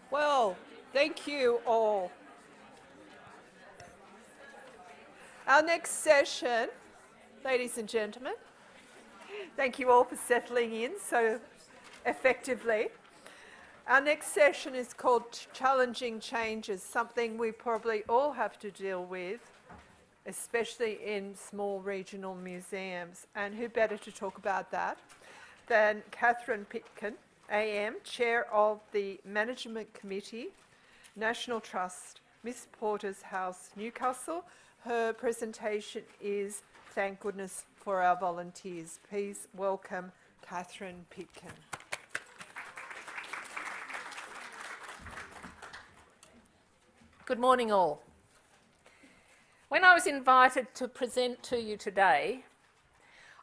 Well, thank you all. Our next session, ladies and gentlemen, thank you all for settling in so effectively. Our next session is called Challenging Changes, something we probably all have to deal with, especially in small regional museums. And who better to talk about that than Kathryn Pitkin, AM, Chair of the Management Committee, National Trust, Miss Porter's House, Newcastle. Her presentation is Thank Goodness for Our Volunteers. Please welcome Kathryn Pitkin. Good morning all. When I was invited to present to you today,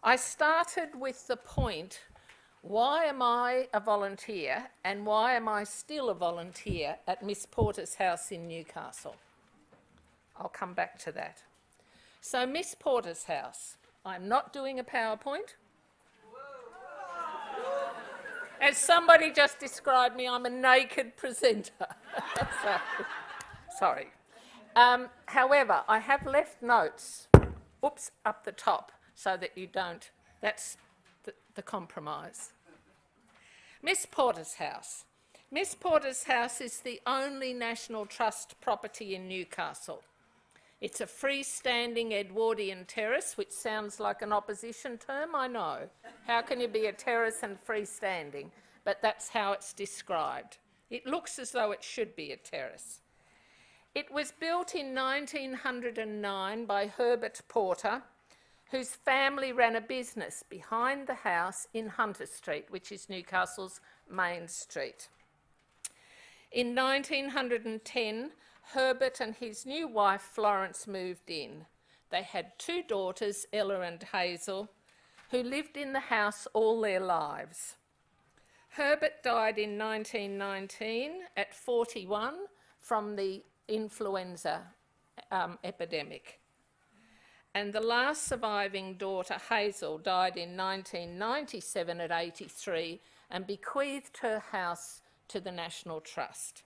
I started with the point, why am I a volunteer and why am I still a volunteer at Miss Porter's house in Newcastle? I'll come back to that. So Miss Porter's house, I'm not doing a PowerPoint. As somebody just described me, I'm a naked presenter. Sorry. However, I have left notes, up the top, so that you don't, that's the compromise. Miss Porter's house. Miss Porter's house is the only National Trust property in Newcastle. It's a freestanding Edwardian terrace, which sounds like an opposition term, I know. How can you be a terrace and freestanding? But that's how it's described. It looks as though it should be a terrace. It was built in 1909 by Herbert Porter, whose family ran a business behind the house in Hunter Street, which is Newcastle's main street. In 1910, Herbert and his new wife Florence moved in. They had two daughters, Ella and Hazel, who lived in the house all their lives. Herbert died in 1919 at 41 from the influenza epidemic. And the last surviving daughter, Hazel, died in 1997 at 83 and bequeathed her house to the National Trust.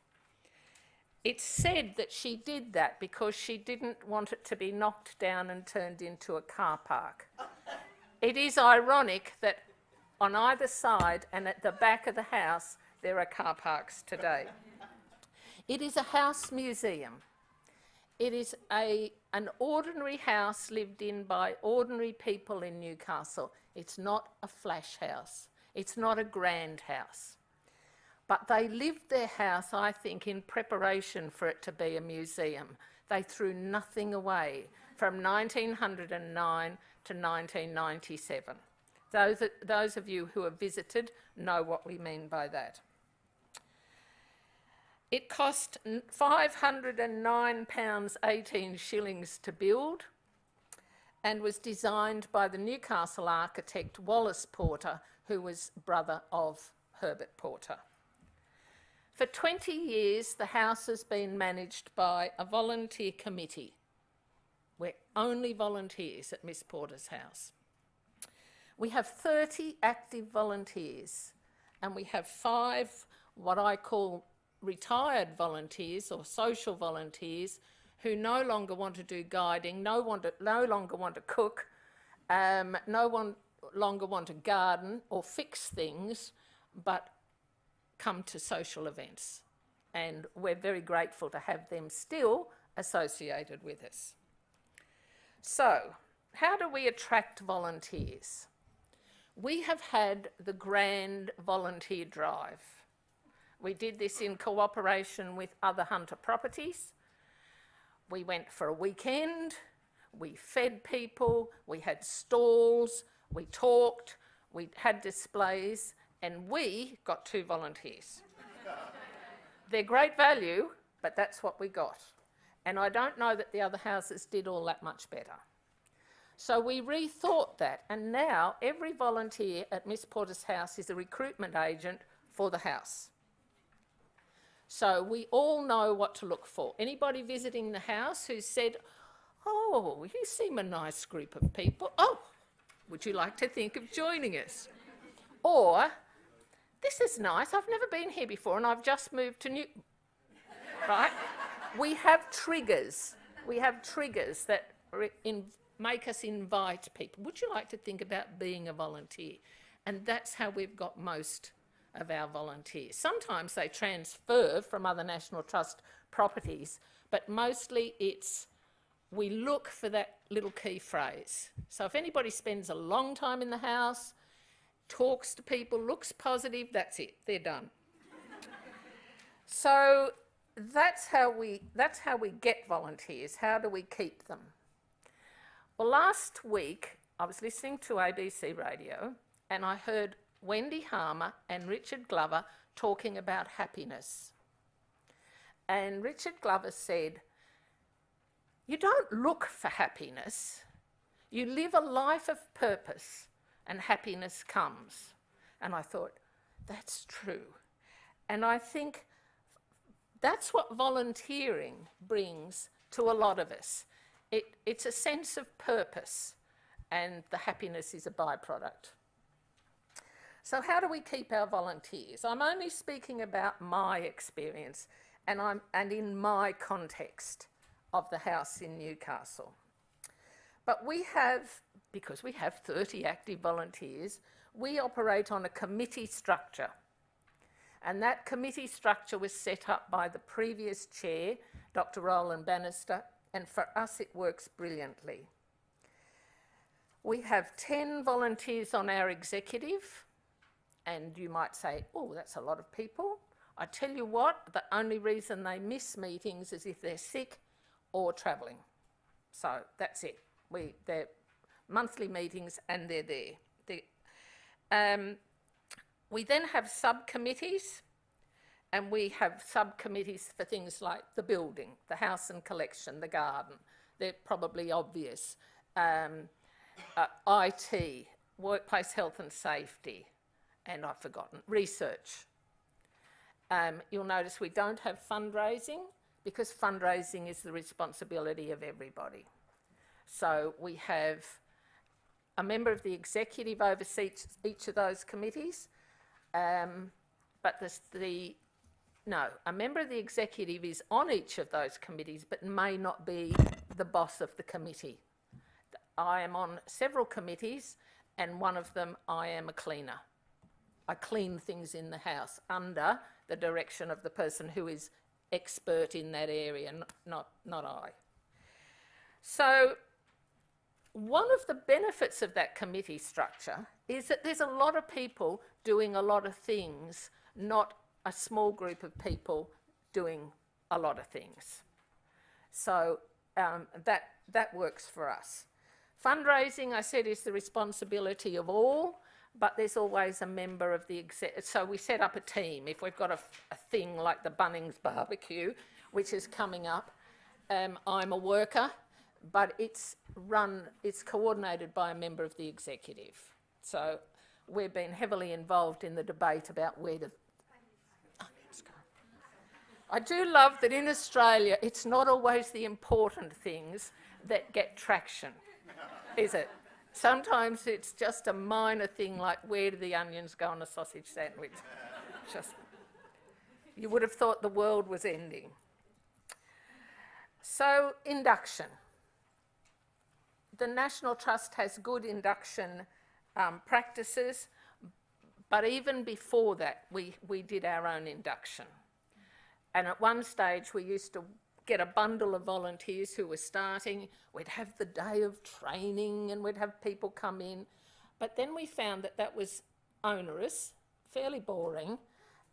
It's said that she did that because she didn't want it to be knocked down and turned into a car park. It is ironic that on either side and at the back of the house there are car parks today. It is a house museum. It is an ordinary house lived in by ordinary people in Newcastle. It's not a flash house. It's not a grand house. But they lived their house, I think, in preparation for it to be a museum. They threw nothing away from 1909 to 1997. Those of you who have visited know what we mean by that. It cost £509.18 to build and was designed by the Newcastle architect Wallace Porter, who was brother of Herbert Porter. For 20 years, the house has been managed by a volunteer committee. We're only volunteers at Miss Porter's house. We have 30 active volunteers and we have 5 what I call retired volunteers or social volunteers who no longer want to do guiding, no longer want to cook, no longer want to garden or fix things, but come to social events. And we're very grateful to have them still associated with us. So, how do we attract volunteers? We have had the grand volunteer drive. We did this in cooperation with other Hunter properties. We went for a weekend, we fed people, we had stalls, we talked, we had displays, and we got 2 volunteers. They're great value, but that's what we got. And I don't know that the other houses did all that much better. So we rethought that, and now every volunteer at Miss Porter's house is a recruitment agent for the house. So we all know what to look for. Anybody visiting the house who said, "Oh, you seem a nice group of people. Oh, would you like to think of joining us?" Or, "This is nice, I've never been here before and I've just moved to right? We have triggers. We have triggers that make us invite people. Would you like to think about being a volunteer? And that's how we've got most of our volunteers. Sometimes they transfer from other National Trust properties, but mostly we look for that little key phrase. So if anybody spends a long time in the house, talks to people, looks positive, that's it, they're done. So that's how we get volunteers. How do we keep them? Well, last week I was listening to ABC Radio and I heard Wendy Harmer and Richard Glover talking about happiness. And Richard Glover said, you don't look for happiness, you live a life of purpose and happiness comes. And I thought, that's true. And I think that's what volunteering brings to a lot of us. It's a sense of purpose, and the happiness is a byproduct. So how do we keep our volunteers? I'm only speaking about my experience and in my context of the house in Newcastle. But because we have 30 active volunteers, we operate on a committee structure. And that committee structure was set up by the previous chair, Dr. Roland Bannister, and for us it works brilliantly. We have 10 volunteers on our executive, and you might say, oh, that's a lot of people. I tell you what, the only reason they miss meetings is if they're sick or travelling. So that's it. They're monthly meetings and they're there. We then have subcommittees, and we have subcommittees for things like the building, the house and collection, the garden. They're probably obvious. IT, workplace health and safety, and I've forgotten, research. You'll notice we don't have fundraising because fundraising is the responsibility of everybody. So we have a member of the executive oversees each of those committees, but a member of the executive is on each of those committees but may not be the boss of the committee. I am on several committees, and one of them I am a cleaner. I clean things in the house under the direction of the person who is expert in that area, not I. So one of the benefits of that committee structure is that there's a lot of people doing a lot of things, not a small group of people doing a lot of things. So that works for us. Fundraising, I said, is the responsibility of all, but there's always a member of the exec. So we set up a team. If we've got a thing like the Bunnings barbecue, which is coming up, I'm a worker, but it's coordinated by a member of the executive. So we've been heavily involved in the debate about where to... I do love that in Australia, it's not always the important things that get traction, is it? Sometimes it's just a minor thing like where do the onions go on a sausage sandwich? You would have thought the world was ending. So, induction. The National Trust has good induction practices, but even before that, we did our own induction. And at one stage, we used to get a bundle of volunteers who were starting. We'd have the day of training and we'd have people come in. But then we found that was onerous, fairly boring,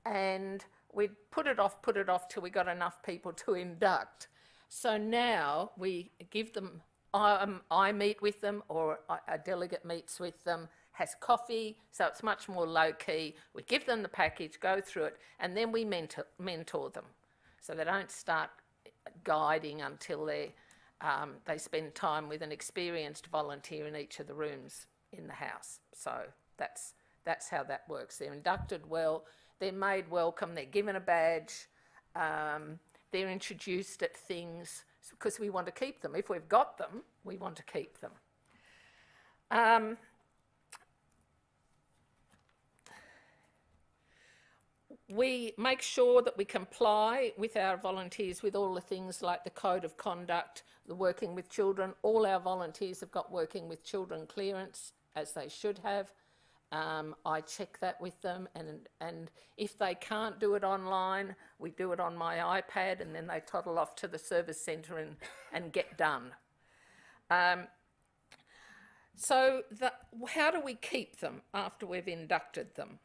and we'd put it off till we got enough people to induct. So now we give them, I meet with them, or a delegate meets with them, has coffee, so it's much more low-key. We give them the package, go through it, and then we mentor them. So they don't start guiding until they spend time with an experienced volunteer in each of the rooms in the house. So that's how that works. They're inducted well, they're made welcome, they're given a badge, they're introduced at things because we want to keep them. If we've got them, we want to keep them. We make sure that we comply with our volunteers with all the things like the code of conduct, the working with children. All our volunteers have got working with children clearance, as they should have. I check that with them, and if they can't do it online, we do it on my iPad, and then they toddle off to the service centre and get done. So how do we keep them after we've inducted them?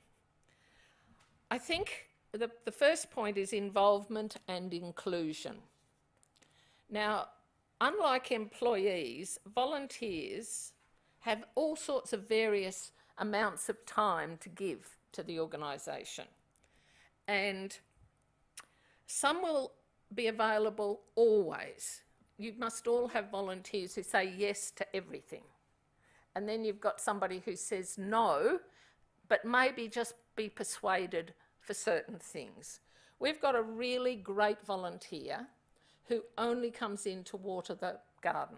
I think the first point is involvement and inclusion. Now, unlike employees, volunteers have all sorts of various amounts of time to give to the organisation. And some will be available always. You must all have volunteers who say yes to everything. And then you've got somebody who says no, but maybe just be persuaded for certain things. We've got a really great volunteer who only comes in to water the garden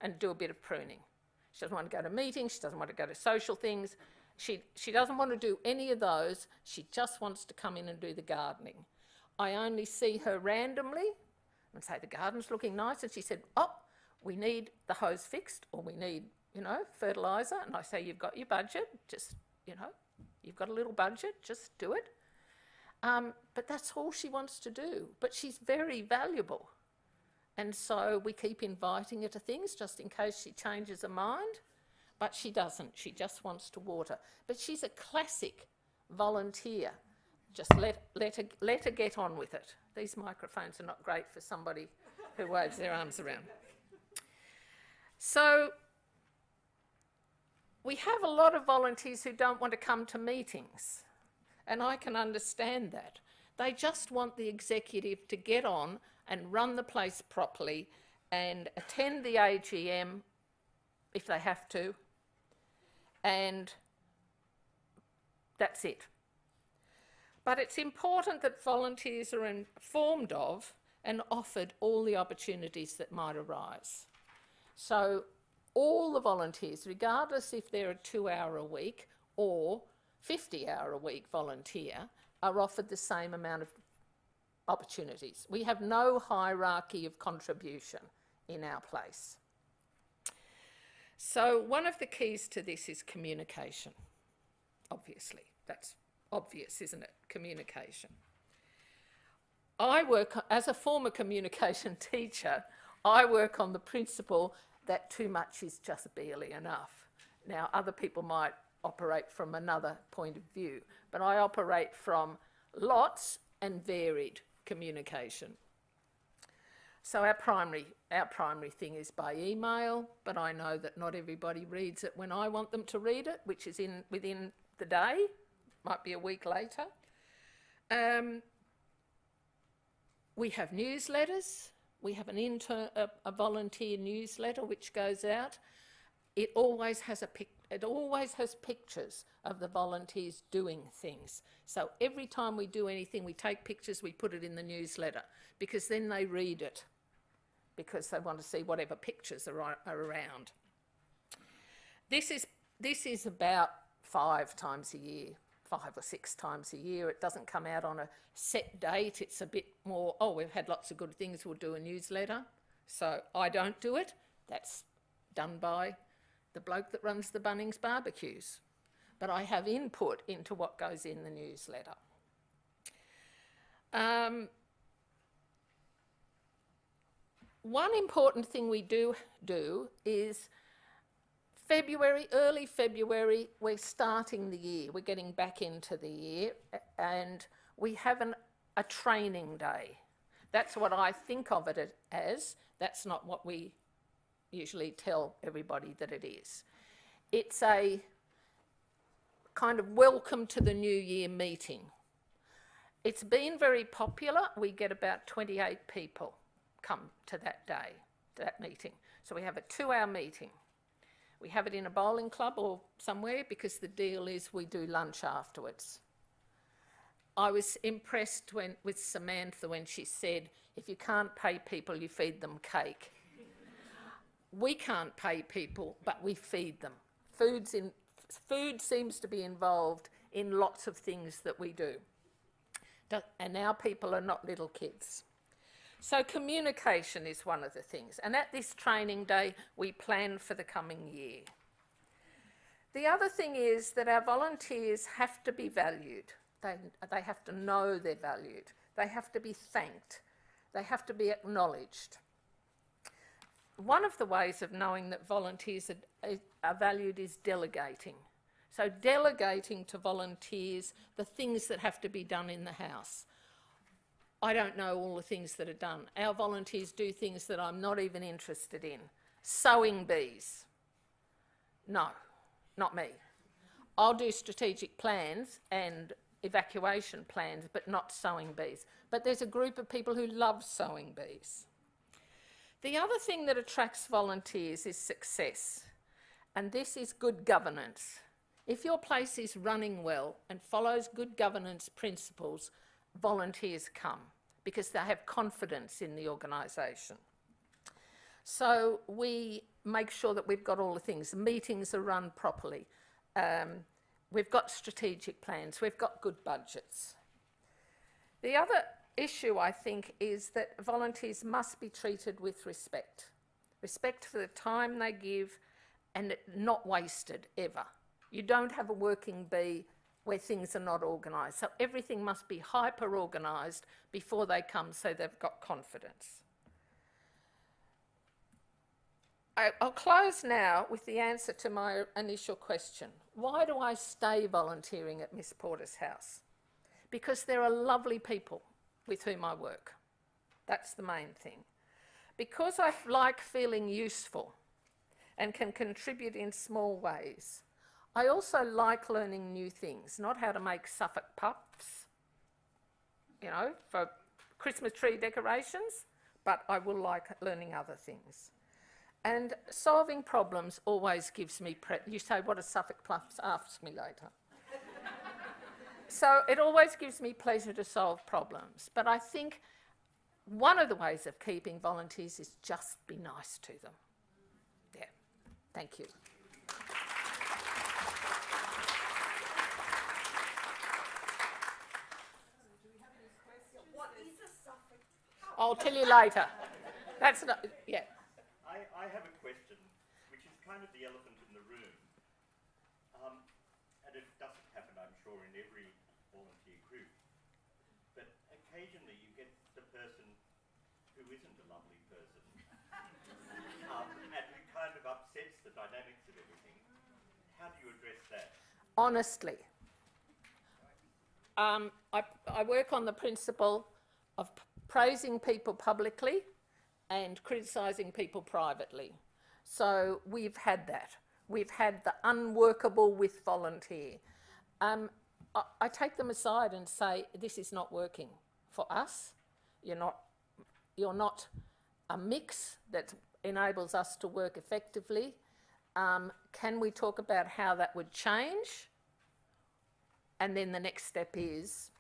and do a bit of pruning. She doesn't want to go to meetings, she doesn't want to go to social things, she doesn't want to do any of those, she just wants to come in and do the gardening. I only see her randomly and say, the garden's looking nice, and she said, oh, we need the hose fixed, or we need, fertiliser, and I say, you've got your budget, just, you've got a little budget, just do it. But that's all she wants to do, but she's very valuable. And so we keep inviting her to things just in case she changes her mind, but she doesn't. She just wants to water. But she's a classic volunteer. Just let her get on with it. These microphones are not great for somebody who waves their arms around. So we have a lot of volunteers who don't want to come to meetings, and I can understand that. They just want the executive to get on and run the place properly and attend the AGM if they have to, and that's it. But it's important that volunteers are informed of and offered all the opportunities that might arise. So all the volunteers, regardless if they're a 2-hour-a-week or 50-hour-a-week volunteer, are offered the same amount of opportunities. We have no hierarchy of contribution in our place. So one of the keys to this is communication. Obviously, that's obvious, isn't it? Communication. I work, as a former communication teacher, I work on the principle that too much is just barely enough. Now, other people might operate from another point of view, but I operate from lots and varied communication. So our primary thing is by email, but I know that not everybody reads it when I want them to read it, which is within the day, might be a week later. We have newsletters. We have a volunteer newsletter which goes out. It always has pictures of the volunteers doing things. So every time we do anything, we take pictures, we put it in the newsletter, because then they read it, because they want to see whatever pictures are around. This is about 5 times a year, 5 or 6 times a year. It doesn't come out on a set date. It's a bit more, we've had lots of good things, we'll do a newsletter. So I don't do it. That's done by the bloke that runs the Bunnings barbecues. But I have input into what goes in the newsletter. One important thing we do is early February, we're starting the year. We're getting back into the year, and we have a training day. That's what I think of it as. That's not what we usually tell everybody that it is. It's a kind of welcome to the new year meeting. It's been very popular. We get about 28 people come to that day, to that meeting. So we have a 2-hour meeting. We have it in a bowling club or somewhere, because the deal is we do lunch afterwards. I was impressed with Samantha when she said, if you can't pay people, you feed them cake. We can't pay people, but we feed them. Food seems to be involved in lots of things that we do. And our people are not little kids. So communication is one of the things. And at this training day, we plan for the coming year. The other thing is that our volunteers have to be valued. They have to know they're valued. They have to be thanked. They have to be acknowledged. One of the ways of knowing that volunteers are valued is delegating. So delegating to volunteers the things that have to be done in the house. I don't know all the things that are done. Our volunteers do things that I'm not even interested in. Sewing bees. No, not me. I'll do strategic plans and evacuation plans, but not sewing bees. But there's a group of people who love sewing bees. The other thing that attracts volunteers is success, and this is good governance. If your place is running well and follows good governance principles, volunteers come because they have confidence in the organisation. So we make sure that we've got all the things. Meetings are run properly. We've got strategic plans. We've got good budgets. The other issue, I think, is that volunteers must be treated with respect. Respect for the time they give and not wasted ever. You don't have a working bee where things are not organised. So everything must be hyper-organised before they come so they've got confidence. I'll close now with the answer to my initial question. Why do I stay volunteering at Miss Porter's house? Because there are lovely people with whom I work. That's the main thing. Because I like feeling useful and can contribute in small ways. I also like learning new things, not how to make Suffolk puffs, for Christmas tree decorations, but I will like learning other things. And solving problems always gives me, you say, what are Suffolk puffs? Ask me later. So it always gives me pleasure to solve problems. But I think one of the ways of keeping volunteers is just be nice to them. Yeah, thank you. I'll tell you later. That's not, yeah. I have a question, which is kind of the elephant in the room. And it doesn't happen, I'm sure, in every volunteer group. But occasionally you get the person who isn't a lovely person. And who kind of upsets the dynamics of everything. How do you address that? Honestly. I work on the principle of praising people publicly and criticising people privately. So we've had that. We've had the unworkable with volunteer. I take them aside and say, this is not working for us. You're not a mix that enables us to work effectively. Can we talk about how that would change? And then the next step is...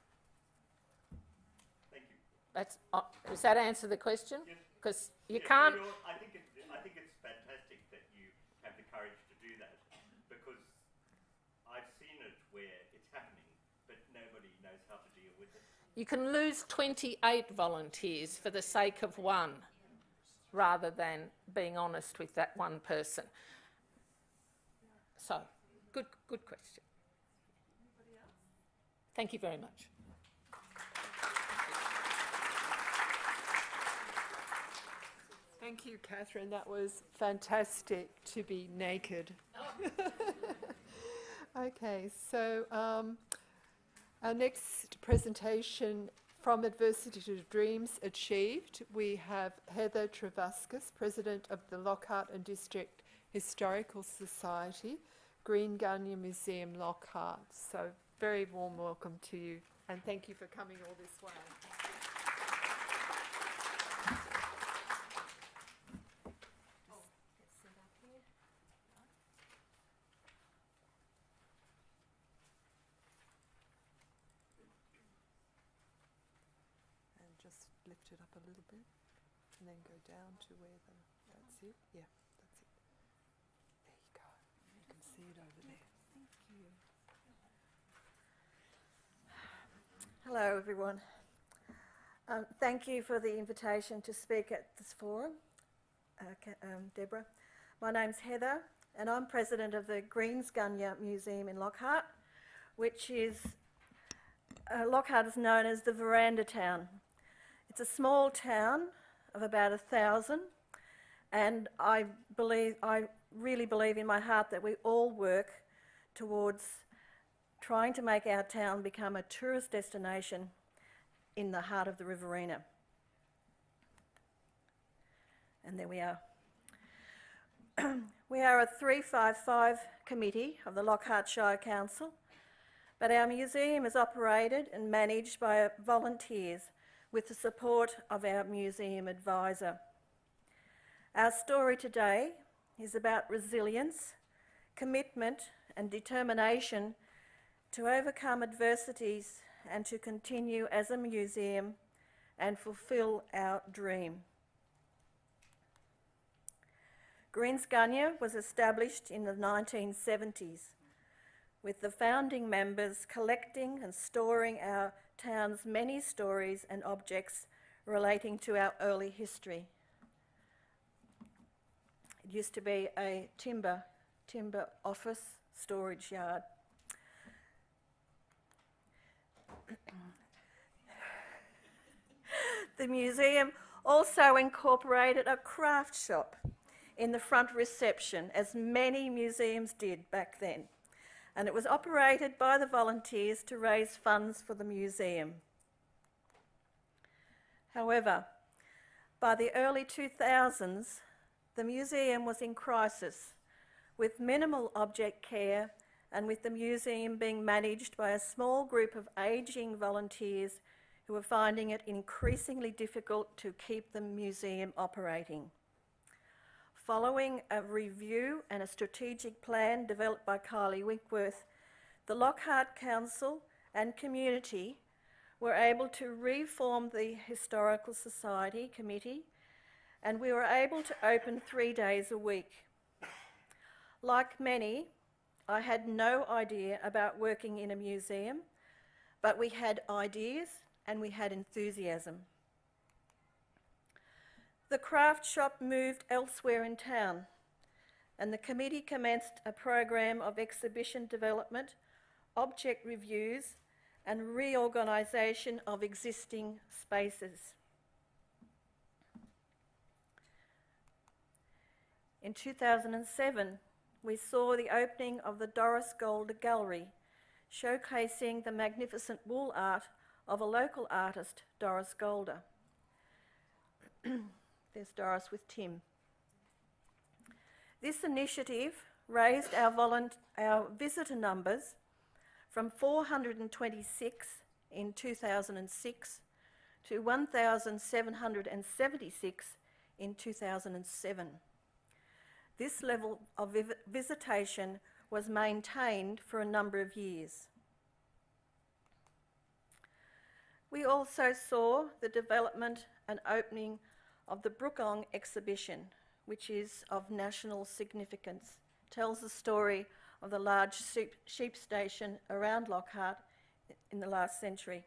Thank you. Does that answer the question? Yes. Because you Yes, can't... I think it's fantastic that you have the courage to do that, because I've seen it where it's happening, but nobody knows how to deal with it. You can lose 28 volunteers for the sake of one, rather than being honest with that one person. So, good question. Thank you very much. Thank you, Kathryn. That was fantastic to be naked. Okay, so our next presentation, From Adversity to Dreams Achieved, we have Heather Trevaskis, President of the Lockhart and District Historical Society, Green Gunyah Museum, Lockhart. So very warm welcome to you, and thank you for coming all this way. Just lift it up a little bit and then go down to where that's it. Yeah, that's it. There you go. You can see it over there. Thank you. Hello, everyone. Thank you for the invitation to speak at this forum, Deborah. My name's Heather, and I'm president of the Gunyah Museum in Lockhart, which is, Lockhart is known as the Veranda Town. It's a small town of about 1,000, and I really believe in my heart that we all work towards trying to make our town become a tourist destination in the heart of the Riverina. And there we are. We are a 355 committee of the Lockhart Shire Council, but our museum is operated and managed by volunteers with the support of our museum advisor. Our story today is about resilience, commitment and determination to overcome adversities and to continue as a museum and fulfil our dream. Gunyah was established in the 1970s, with the founding members collecting and storing our town's many stories and objects relating to our early history. It used to be a timber office storage yard. The museum also incorporated a craft shop in the front reception, as many museums did back then, and it was operated by the volunteers to raise funds for the museum. However, by the early 2000s, the museum was in crisis, with minimal object care and with the museum being managed by a small group of ageing volunteers who were finding it increasingly difficult to keep the museum operating. Following a review and a strategic plan developed by Kylie Winkworth, the Lockhart Council and community were able to reform the Historical Society Committee, and we were able to open 3 days a week. Like many, I had no idea about working in a museum, but we had ideas and we had enthusiasm. The craft shop moved elsewhere in town, and the committee commenced a program of exhibition development, object reviews, and reorganisation of existing spaces. In 2007, we saw the opening of the Doris Golder Gallery, showcasing the magnificent wool art of a local artist, Doris Golder. There's Doris with Tim. This initiative raised our visitor numbers from 426 in 2006 to 1,776 in 2007. This level of visitation was maintained for a number of years. We also saw the development and opening of the Brookong exhibition, which is of national significance, tells the story of the large sheep station around Lockhart in the last century.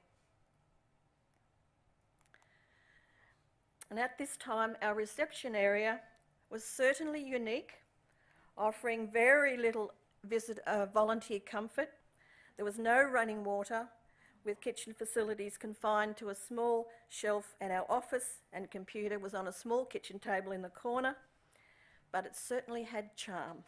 And at this time, our reception area was certainly unique, offering very little volunteer comfort. There was no running water, with kitchen facilities confined to a small shelf, and our office and computer was on a small kitchen table in the corner, but it certainly had charm.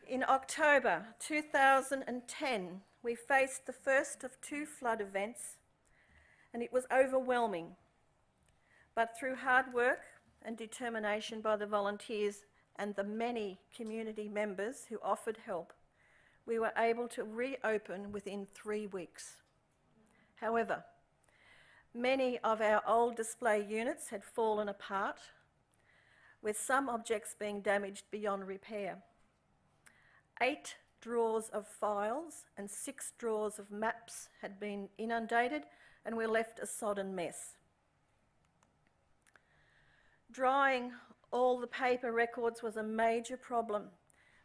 In October 2010, we faced the first of 2 flood events, and it was overwhelming. But through hard work and determination by the volunteers and the many community members who offered help, we were able to reopen within 3 weeks. However, many of our old display units had fallen apart, with some objects being damaged beyond repair. 8 drawers of files and 6 drawers of maps had been inundated, and we left a sodden mess. Drying all the paper records was a major problem,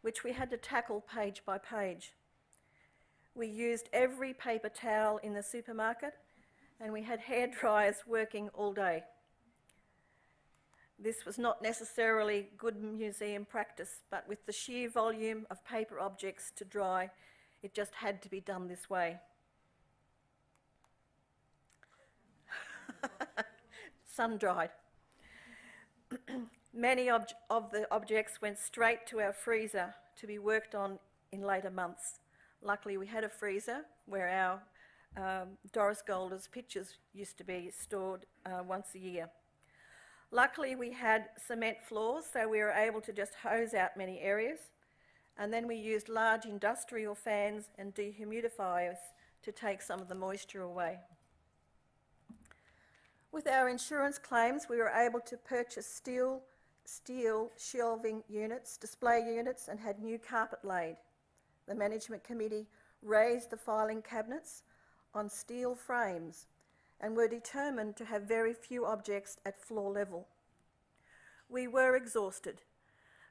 which we had to tackle page by page. We used every paper towel in the supermarket, and we had hair dryers working all day. This was not necessarily good museum practice, but with the sheer volume of paper objects to dry, it just had to be done this way. Sun-dried. Many of the objects went straight to our freezer to be worked on in later months. Luckily, we had a freezer where our Doris Golder's pictures used to be stored once a year. Luckily, we had cement floors, so we were able to just hose out many areas, and then we used large industrial fans and dehumidifiers to take some of the moisture away. With our insurance claims, we were able to purchase steel shelving units, display units, and had new carpet laid. The management committee raised the filing cabinets on steel frames and were determined to have very few objects at floor level. We were exhausted,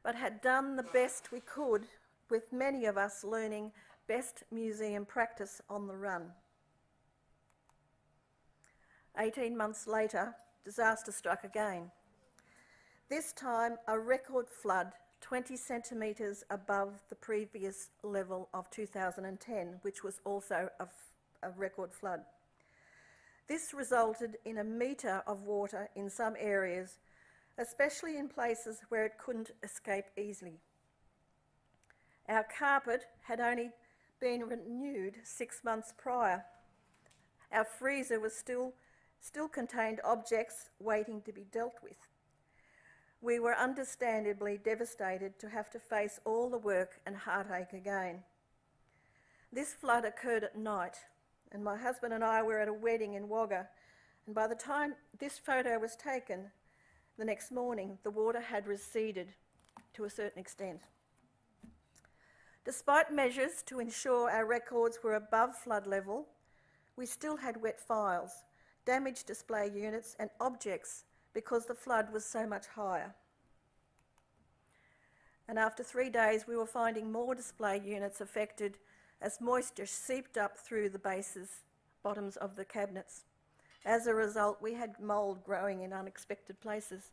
but had done the best we could, with many of us learning best museum practice on the run. 18 months later, disaster struck again. This time, a record flood, 20 centimetres above the previous level of 2010, which was also a record flood. This resulted in a metre of water in some areas, especially in places where it couldn't escape easily. Our carpet had only been renewed 6 months prior. Our freezer was still contained objects waiting to be dealt with. We were understandably devastated to have to face all the work and heartache again. This flood occurred at night, and my husband and I were at a wedding in Wagga, and by the time this photo was taken, the next morning, the water had receded to a certain extent. Despite measures to ensure our records were above flood level, we still had wet files, damaged display units and objects because the flood was so much higher. And after 3 days, we were finding more display units affected as moisture seeped up through the bottoms of the cabinets. As a result, we had mould growing in unexpected places.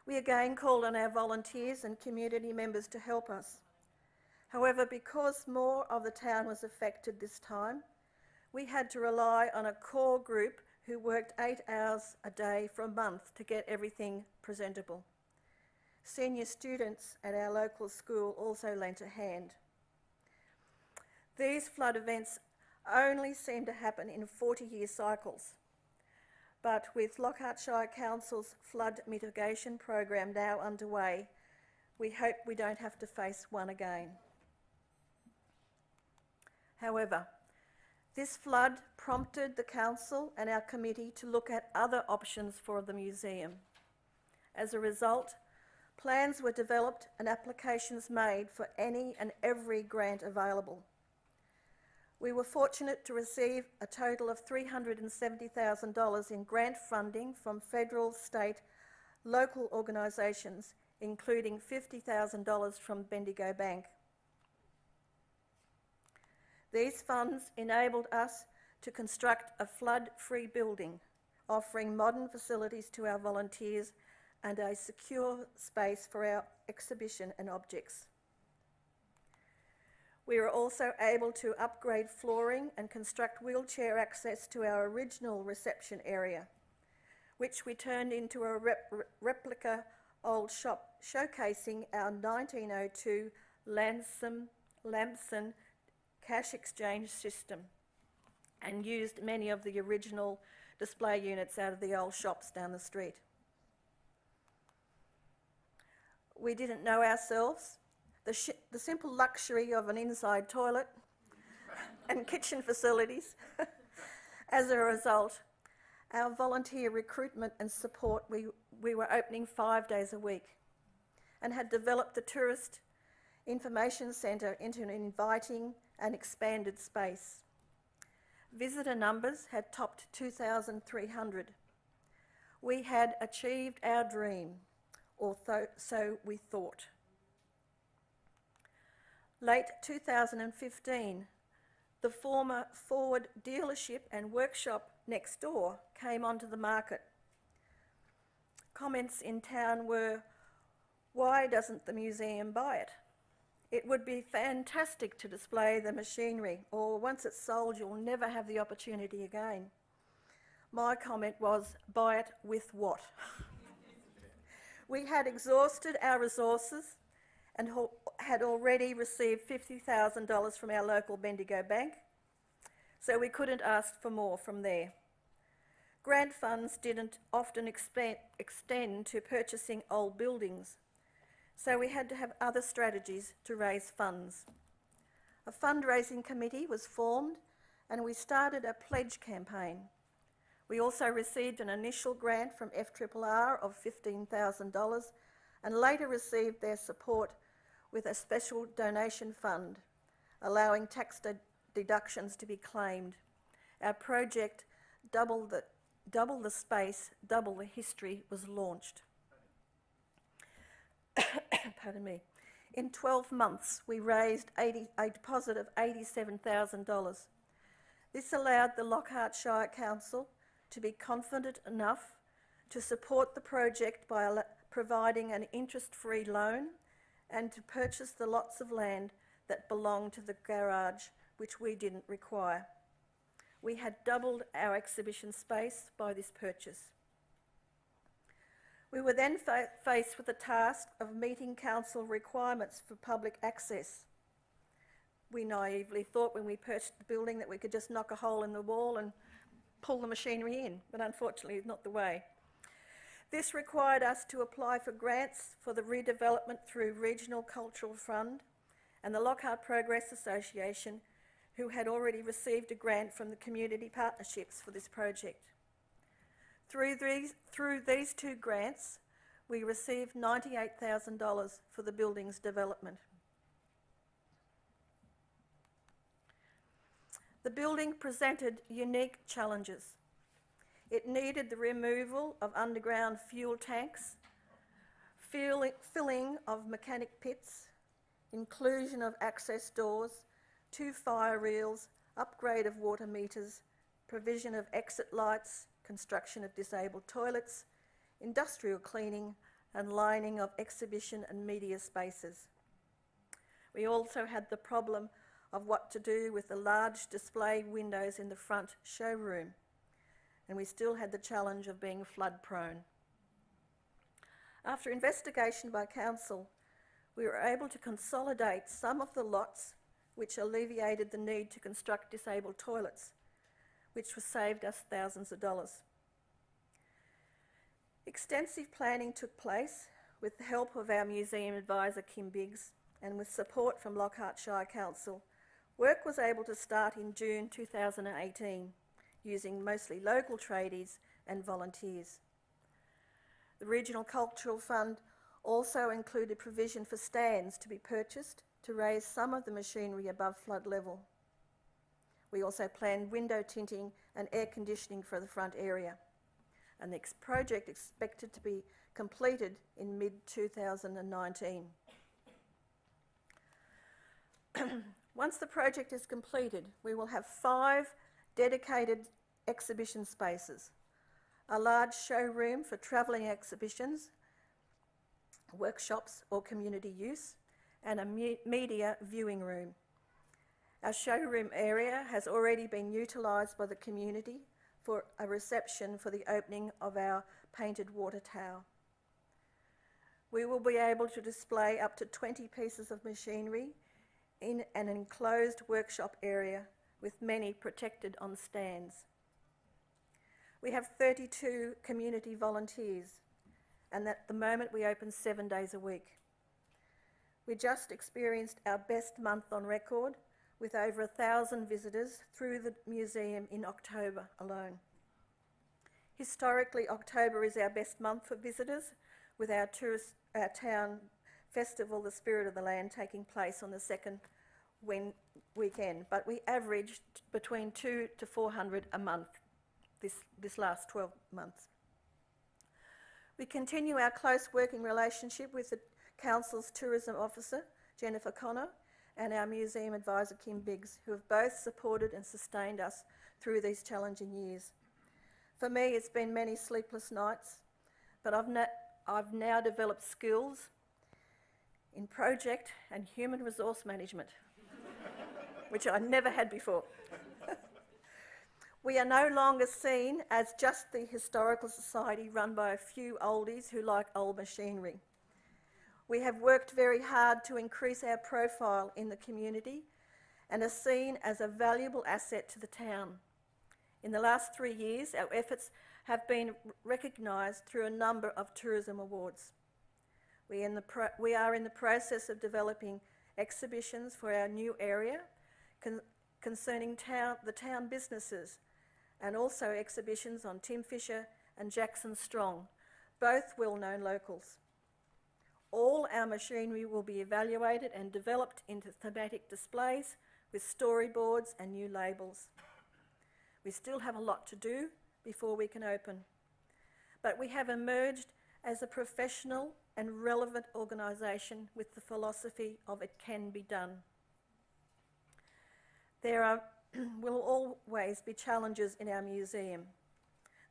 We again called on our volunteers and community members to help us. However, because more of the town was affected this time, we had to rely on a core group who worked 8 hours a day for a month to get everything presentable. Senior students at our local school also lent a hand. These flood events only seem to happen in 40-year cycles, but with Lockhart Shire Council's flood mitigation program now underway, we hope we don't have to face one again. However, this flood prompted the council and our committee to look at other options for the museum. As a result, plans were developed and applications made for any and every grant available. We were fortunate to receive a total of $370,000 in grant funding from federal, state, local organisations, including $50,000 from Bendigo Bank. These funds enabled us to construct a flood-free building, offering modern facilities to our volunteers and a secure space for our exhibition and objects. We were also able to upgrade flooring and construct wheelchair access to our original reception area, which we turned into a replica old shop showcasing our 1902 Lamson cash exchange system, and used many of the original display units out of the old shops down the street. We didn't know ourselves the simple luxury of an inside toilet and kitchen facilities. As a result, our volunteer recruitment and support, we were opening 5 days a week and had developed the Tourist Information Centre into an inviting and expanded space. Visitor numbers had topped 2,300. We had achieved our dream, or so we thought. Late 2015, the former Ford dealership and workshop next door came onto the market. Comments in town were, "Why doesn't the museum buy it? It would be fantastic to display the machinery, or once it's sold, you'll never have the opportunity again." My comment was, "Buy it with what?" We had exhausted our resources and had already received $50,000 from our local Bendigo bank, so we couldn't ask for more from there. Grant funds didn't often extend to purchasing old buildings, so we had to have other strategies to raise funds. A fundraising committee was formed and we started a pledge campaign. We also received an initial grant from FRRR of $15,000 and later received their support with a special donation fund, allowing tax deductions to be claimed. Our project, Double the Space, Double the History, was launched. Pardon me. In 12 months, we raised a deposit of $87,000. This allowed the Lockhart Shire Council to be confident enough to support the project by providing an interest-free loan and to purchase the lots of land that belonged to the garage, which we didn't require. We had doubled our exhibition space by this purchase. We were then faced with the task of meeting council requirements for public access. We naively thought when we purchased the building that we could just knock a hole in the wall and pull the machinery in, but unfortunately it's not the way. This required us to apply for grants for the redevelopment through Regional Cultural Fund and the Lockhart Progress Association, who had already received a grant from the community partnerships for this project. Through these two grants, we received $98,000 for the building's development. The building presented unique challenges. It needed the removal of underground fuel tanks, filling of mechanic pits, inclusion of access doors, 2 fire reels, upgrade of water meters, provision of exit lights, construction of disabled toilets, industrial cleaning, and lining of exhibition and media spaces. We also had the problem of what to do with the large display windows in the front showroom, and we still had the challenge of being flood prone. After investigation by council, we were able to consolidate some of the lots, which alleviated the need to construct disabled toilets, which saved us thousands of dollars. Extensive planning took place with the help of our museum advisor Kim Biggs and with support from Lockhart Shire Council. Work was able to start in June 2018 using mostly local tradies and volunteers. The Regional Cultural Fund also included provision for stands to be purchased to raise some of the machinery above flood level. We also planned window tinting and air conditioning for the front area, and the project expected to be completed in mid-2019. Once the project is completed, we will have 5 dedicated exhibition spaces, a large showroom for travelling exhibitions, workshops or community use, and a media viewing room. Our showroom area has already been utilised by the community for a reception for the opening of our painted water tower. We will be able to display up to 20 pieces of machinery in an enclosed workshop area with many protected on stands. We have 32 community volunteers, and at the moment we open 7 days a week. We just experienced our best month on record with over 1,000 visitors through the museum in October alone. Historically, October is our best month for visitors, with our town festival, the Spirit of the Land, taking place on the second weekend, but we averaged between 200 to 400 a month this last 12 months. We continue our close working relationship with the Council's Tourism Officer, Jennifer Connor, and our Museum Advisor, Kim Biggs, who have both supported and sustained us through these challenging years. For me, it's been many sleepless nights, but I've now developed skills in project and human resource management, which I never had before. We are no longer seen as just the historical society run by a few oldies who like old machinery. We have worked very hard to increase our profile in the community and are seen as a valuable asset to the town. In the last 3 years, our efforts have been recognised through a number of tourism awards. We are in the process of developing exhibitions for our new area concerning the town businesses, and also exhibitions on Tim Fisher and Jackson Strong, both well-known locals. All our machinery will be evaluated and developed into thematic displays with storyboards and new labels. We still have a lot to do before we can open, but we have emerged as a professional and relevant organisation with the philosophy of it can be done. There will always be challenges in our museum.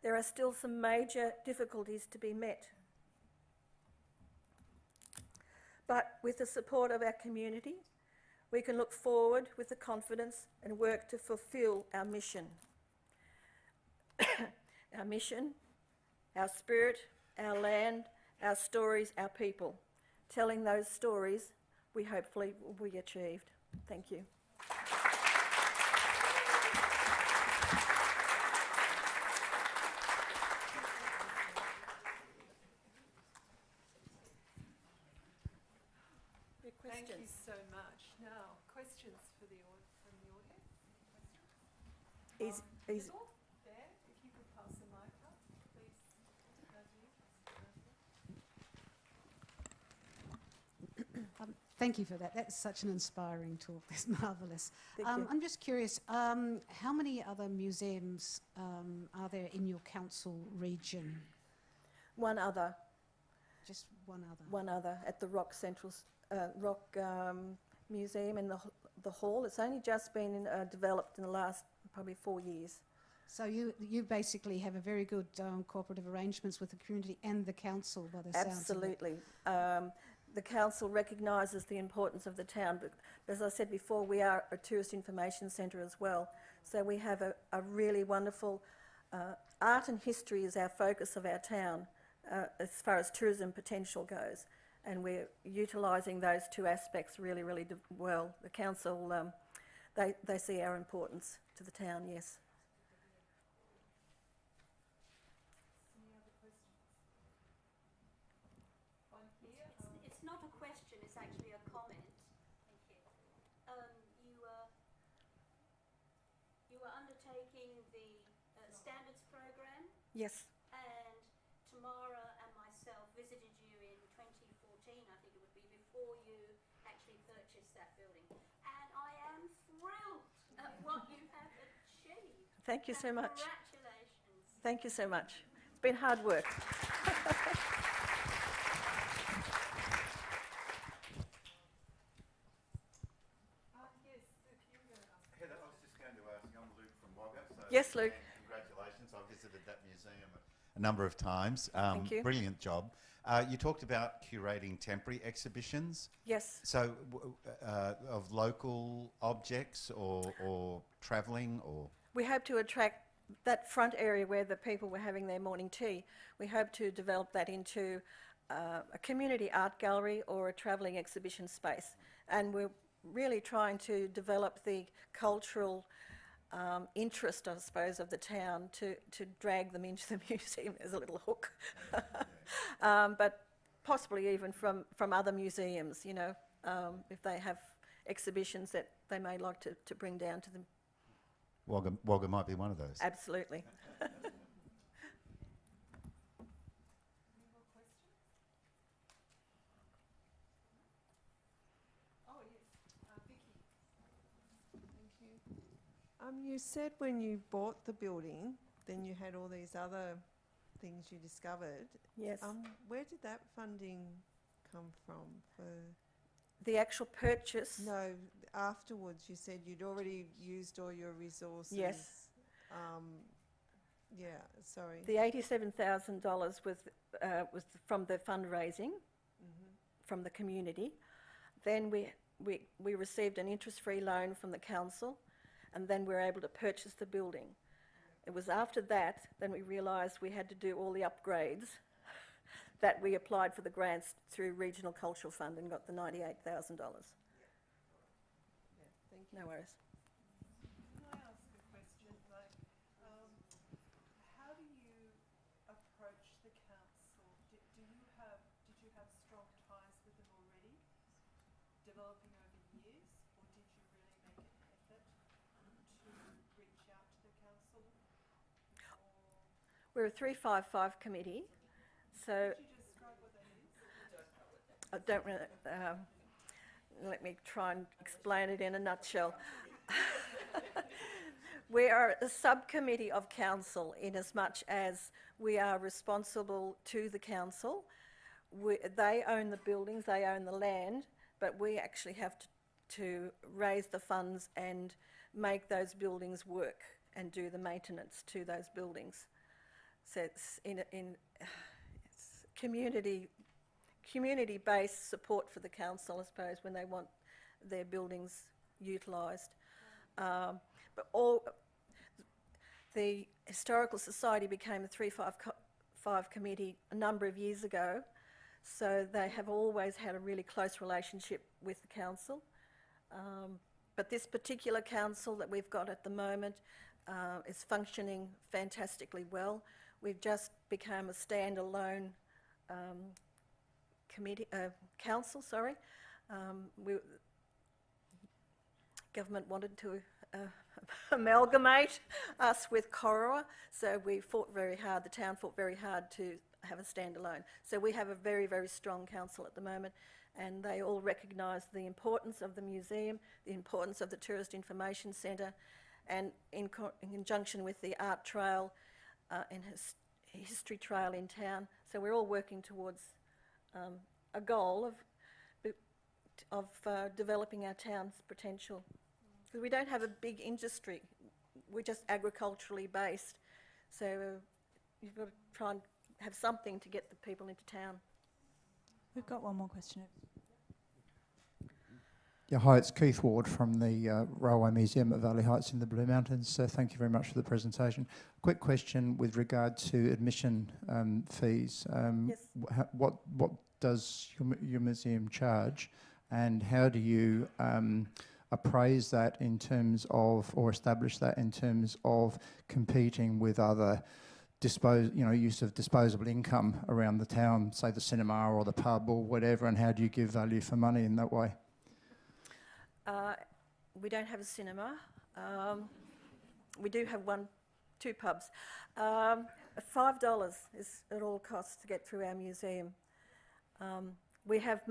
There are still some major difficulties to be met. But with the support of our community, we can look forward with the confidence and work to fulfil our mission. Our mission, our spirit, our land, our stories, our people. Telling those stories, we hopefully will be achieved. Thank you. Thank you so much. Now, questions from the audience? Middle, there, if you could pass the mic up, please. Thank you for that. That's such an inspiring talk. That's marvellous. Thank you. I'm just curious, how many other museums are there in your council region? One other Just one other. at the Rock Museum in the hall. It's only just been developed in the last probably 4 years. So you basically have a very good cooperative arrangements with the community and the council by the sounds of it. Absolutely. The council recognises the importance of the town, but as I said before, we are a tourist information centre as well. So we have a really wonderful art and history is our focus of our town as far as tourism potential goes. And we're utilising those two aspects really, really well. The council, they see our importance to the town, yes. Any other questions? One here. It's not a question, it's actually a comment. Thank you. You were undertaking the standards program, Yes, and Tamara and myself visited you in 2014, I think it would be, before you actually purchased that building. And I am thrilled at what you have achieved. thank you so much. Congratulations. Thank you so much. It's been hard work. Yes, Luke, you were going to ask. Heather, I was just going to ask, I'm Luke from Wagga. So Yes, Luke. Congratulations. I visited that museum a number of times. Thank you. Brilliant job. You talked about curating temporary exhibitions. Yes. So of local objects or travelling or... We hope to attract that front area where the people were having their morning tea. We hope to develop that into a community art gallery or a travelling exhibition space. And we're really trying to develop the cultural interest, I suppose, of the town to drag them into the museum as a little hook. But possibly even from other museums, you know, if they have exhibitions that they may like to bring down to them. Wagga might be one of those. Absolutely. Any more questions? Oh, yes. Vicky. Thank you. You said when you bought the building, then you had all these other things you discovered. Yes. Where did that funding come from for? The actual purchase. No, afterwards you said you'd already used all your resources. Yes. Yeah, sorry. The $87,000 was from the fundraising from the community. Then we received an interest-free loan from the council, and then we were able to purchase the building. It was after that, then we realised we had to do all the upgrades that we applied for the grants through Regional Cultural Fund and got the $98,000. Yeah, thank you. No worries. Can I ask a question? How do you approach the council? Did you have strong ties with them already, developing over years, or did you really make an effort to reach out to the council? We're a 355 committee, so Could you describe what that is? I don't really, let me try and explain it in a nutshell. We are a subcommittee of council in as much as we are responsible to the council. They own the buildings, they own the land, but we actually have to raise the funds and make those buildings work and do the maintenance to those buildings. So it's it's community-based support for the council, I suppose, when they want their buildings utilised. But the Historical Society became a 355 committee a number of years ago, so they have always had a really close relationship with the council. But this particular council that we've got at the moment is functioning fantastically well. We've just become a standalone council. Government wanted to amalgamate us with Corowa, so we fought very hard, the town fought very hard to have a standalone. So we have a very, very strong council at the moment, and they all recognise the importance of the museum, the importance of the Tourist Information Centre, and in conjunction with the art trail and history trail in town. So we're all working towards a goal of developing our town's potential. Because we don't have a big industry, we're just agriculturally based. So you've got to try and have something to get the people into town. We've got one more question. Yeah, hi, it's Keith Ward from the Railway Museum at Valley Heights in the Blue Mountains. Thank you very much for the presentation. Quick question with regard to admission fees. Yes. What does your museum charge, and how do you appraise that in terms of, or establish that in terms of competing with other use of disposable income around the town, say the cinema or the pub or whatever, and how do you give value for money in that way? We don't have a cinema. We do have two pubs. $5 is at all costs to get through our museum. We have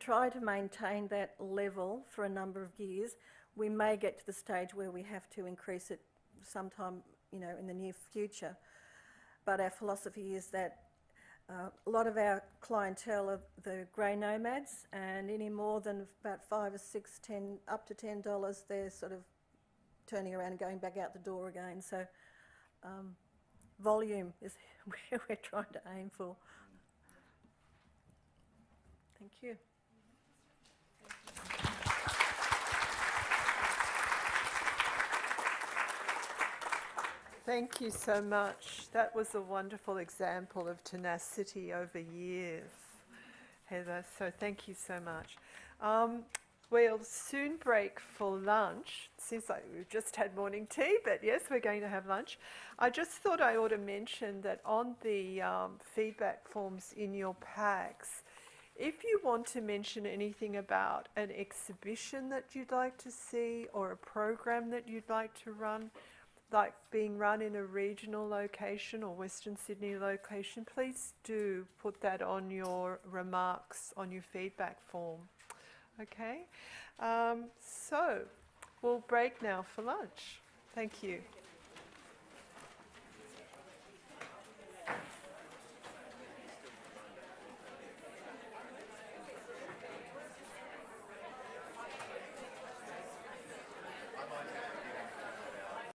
tried to maintain that level for a number of years. We may get to the stage where we have to increase it sometime, in the near future. But our philosophy is that a lot of our clientele are the grey nomads, and any more than about $5 or $6, $10, up to $10, they're sort of turning around and going back out the door again. So volume is where we're trying to aim for. Thank you. Thank you so much. That was a wonderful example of tenacity over years, Heather, so thank you so much. We'll soon break for lunch. It seems like we've just had morning tea, but yes, we're going to have lunch. I just thought I ought to mention that on the feedback forms in your packs, if you want to mention anything about an exhibition that you'd like to see or a program that you'd like to run, like being run in a regional location or Western Sydney location, please do put that on your remarks on your feedback form. Okay, so we'll break now for lunch. Thank you.